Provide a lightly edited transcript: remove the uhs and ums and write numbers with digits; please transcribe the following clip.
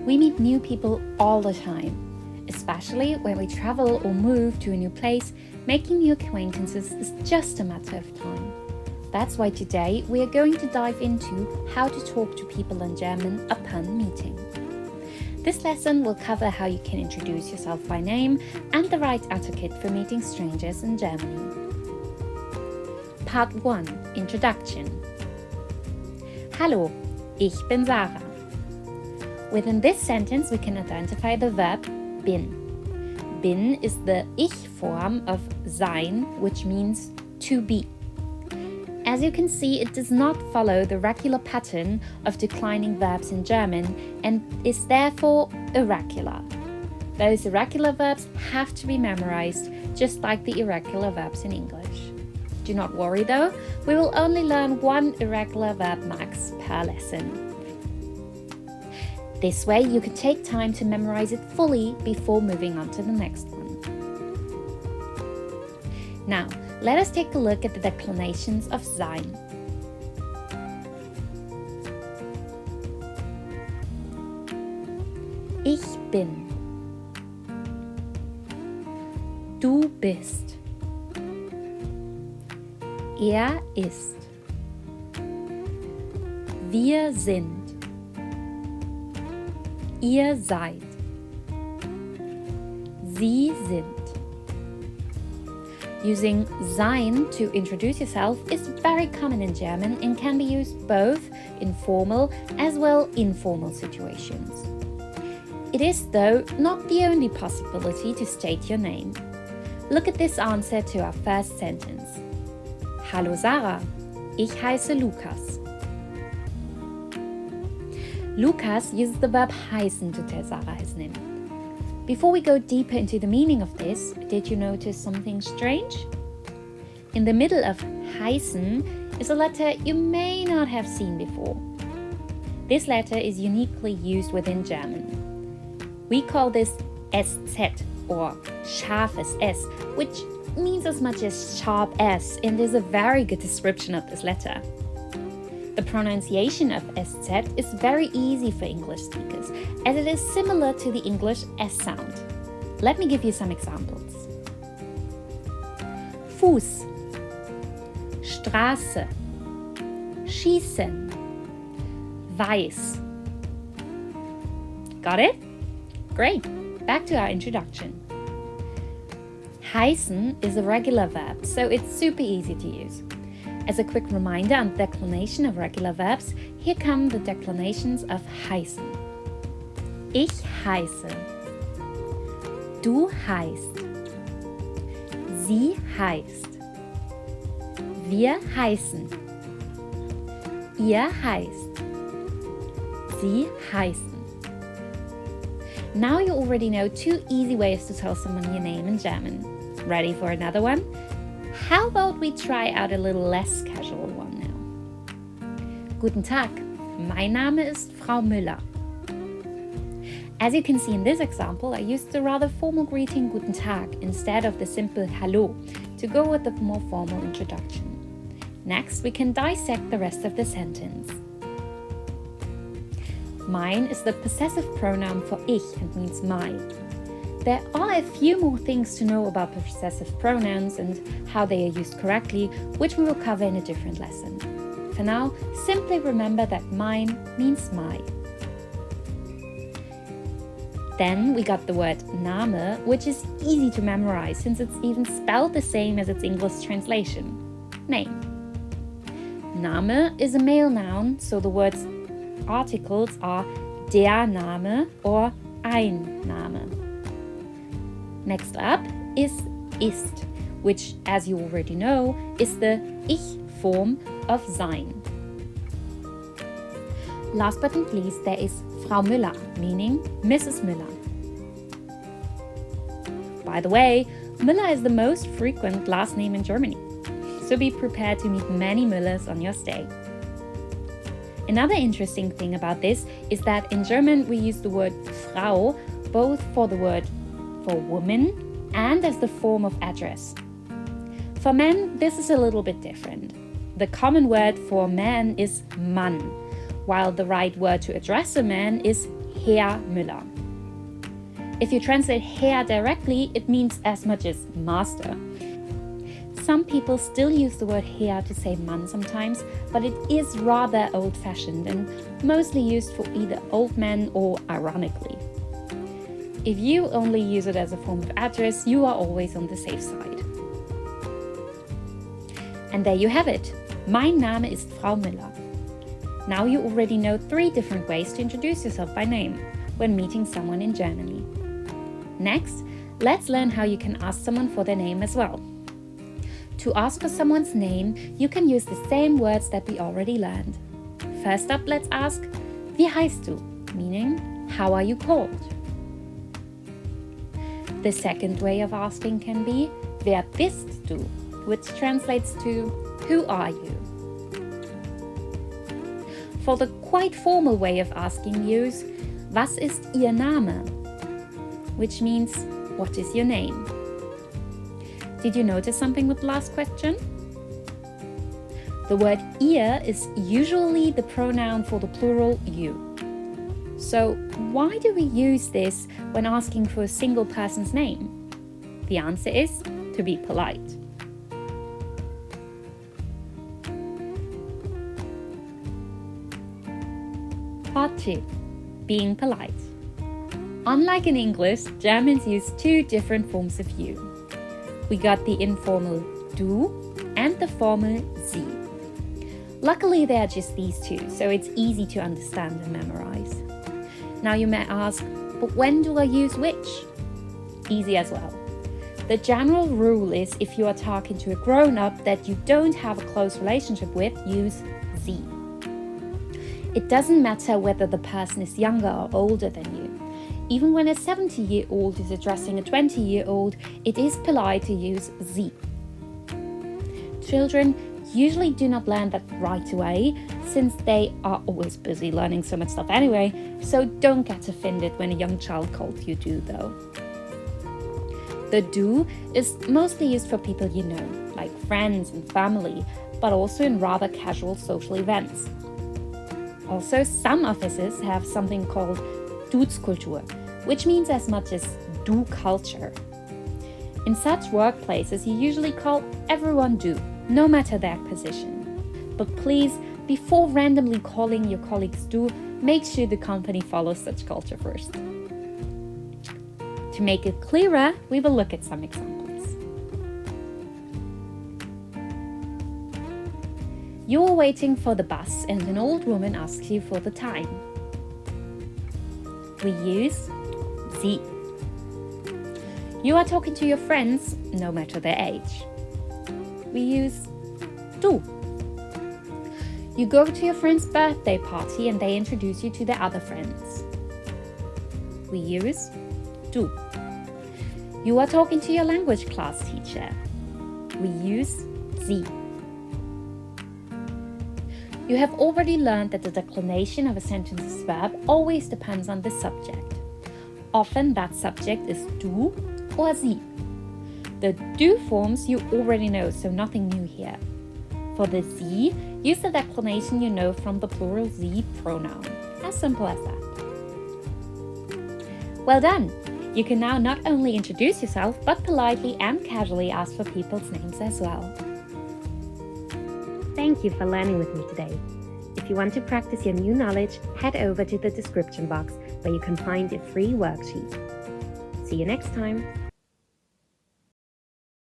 We meet new people all the time, especially when we travel or move to a new place. Making new acquaintances is just a matter of time. That's why today we are going to dive into how to talk to people in German upon meeting. This lesson will cover how you can introduce yourself by name and the right etiquette for meeting strangers in Germany. Part 1. Introduction. Hallo, ich bin Sarah. Within this sentence, we can identify the verb bin. Bin is the Ich form of sein, which means to be. As you can see, it does not follow the regular pattern of declining verbs in German and is therefore irregular. Those irregular verbs have to be memorized, just like the irregular verbs in English. Do not worry though, we will only learn one irregular verb max per lesson. This way you can take time to memorize it fully before moving on to the next one. Now, let us take a look at the declinations of sein. Ich bin. Du bist. Er ist. Wir sind. Ihr seid. Sie sind. Using sein to introduce yourself is very common in German and can be used both in formal as well informal situations. It is, though, not the only possibility to state your name. Look at this answer to our first sentence. Hallo Sarah, ich heiße Lukas. Lukas uses the verb heißen to tell Sarah his name. Before we go deeper into the meaning of this, did you notice something strange? In the middle of heißen is a letter you may not have seen before. This letter is uniquely used within German. We call this SZ or scharfes S, which means as much as sharp S and is a very good description of this letter. The pronunciation of SZ is very easy for English speakers, as it is similar to the English S sound. Let me give you some examples. Fuß, Straße, schießen, weiß. Got it? Great! Back to our introduction. Heißen is a regular verb, so it's super easy to use. As a quick reminder on the declination of regular verbs, here come the declinations of heißen. Ich heiße. Du heißt. Sie heißt. Wir heißen. Ihr heißt. Sie heißen. Now you already know 2 easy ways to tell someone your name in German. Ready for another one? How about we try out a little less casual one now? Guten Tag, mein Name ist Frau Müller. As you can see in this example, I used the rather formal greeting Guten Tag instead of the simple Hallo to go with the more formal introduction. Next, we can dissect the rest of the sentence. Mein is the possessive pronoun for ich and means my. There are a few more things to know about possessive pronouns and how they are used correctly, which we will cover in a different lesson. For now, simply remember that mein means my. Then we got the word Name, which is easy to memorize since it's even spelled the same as its English translation, name. Name is a male noun, so the word's articles are der Name or ein Name. Next up is ist, which, as you already know, is the Ich form of sein. Last but not least, there is Frau Müller, meaning Mrs. Müller. By the way, Müller is the most frequent last name in Germany, so be prepared to meet many Müllers on your stay. Another interesting thing about this is that in German we use the word Frau both for the word for woman and as the form of address. For men, this is a little bit different. The common word for man is Mann, while the right word to address a man is Herr Müller. If you translate Herr directly, it means as much as master. Some people still use the word Herr to say Mann sometimes, but it is rather old-fashioned and mostly used for either old men or ironically. If you only use it as a form of address, you are always on the safe side. And there you have it. Mein Name ist Frau Müller. Now you already know 3 different ways to introduce yourself by name when meeting someone in Germany. Next, let's learn how you can ask someone for their name as well. To ask for someone's name, you can use the same words that we already learned. First up, let's ask, Wie heißt du? Meaning, how are you called? The second way of asking can be, Wer bist du? Which translates to, who are you? For the quite formal way of asking, use, Was ist Ihr Name? Which means, what is your name? Did you notice something with the last question? The word ihr is usually the pronoun for the plural you. So why do we use this when asking for a single person's name? The answer is to be polite. Part 2. Being polite. Unlike in English, Germans use 2 different forms of you. We got the informal du and the formal sie. Luckily, there are just these 2, so it's easy to understand and memorize. Now you may ask, but when do I use which? Easy as well. The general rule is if you are talking to a grown-up that you don't have a close relationship with, use sie. It doesn't matter whether the person is younger or older than you. Even when a 70-year-old is addressing a 20-year-old, it is polite to use sie. Children usually do not learn that right away, since they are always busy learning so much stuff anyway, so don't get offended when a young child calls you du though. The du is mostly used for people you know, like friends and family, but also in rather casual social events. Also, some offices have something called Duzkultur, which means as much as du culture. In such workplaces, you usually call everyone du, no matter their position. But please, before randomly calling your colleagues du, make sure the company follows such culture first. To make it clearer, we will look at some examples. You're waiting for the bus and an old woman asks you for the time. We use sie. You are talking to your friends, no matter their age. We use du. You go to your friend's birthday party and they introduce you to their other friends. We use du. You are talking to your language class teacher. We use sie. You have already learned that the declination of a sentence's verb always depends on the subject. Often that subject is du or sie. The du forms you already know, so nothing new here. For the sie, use the declination you know from the plural sie pronoun. As simple as that. Well done! You can now not only introduce yourself, but politely and casually ask for people's names as well. Thank you for learning with me today. If you want to practice your new knowledge, head over to the description box where you can find a free worksheet. See you next time!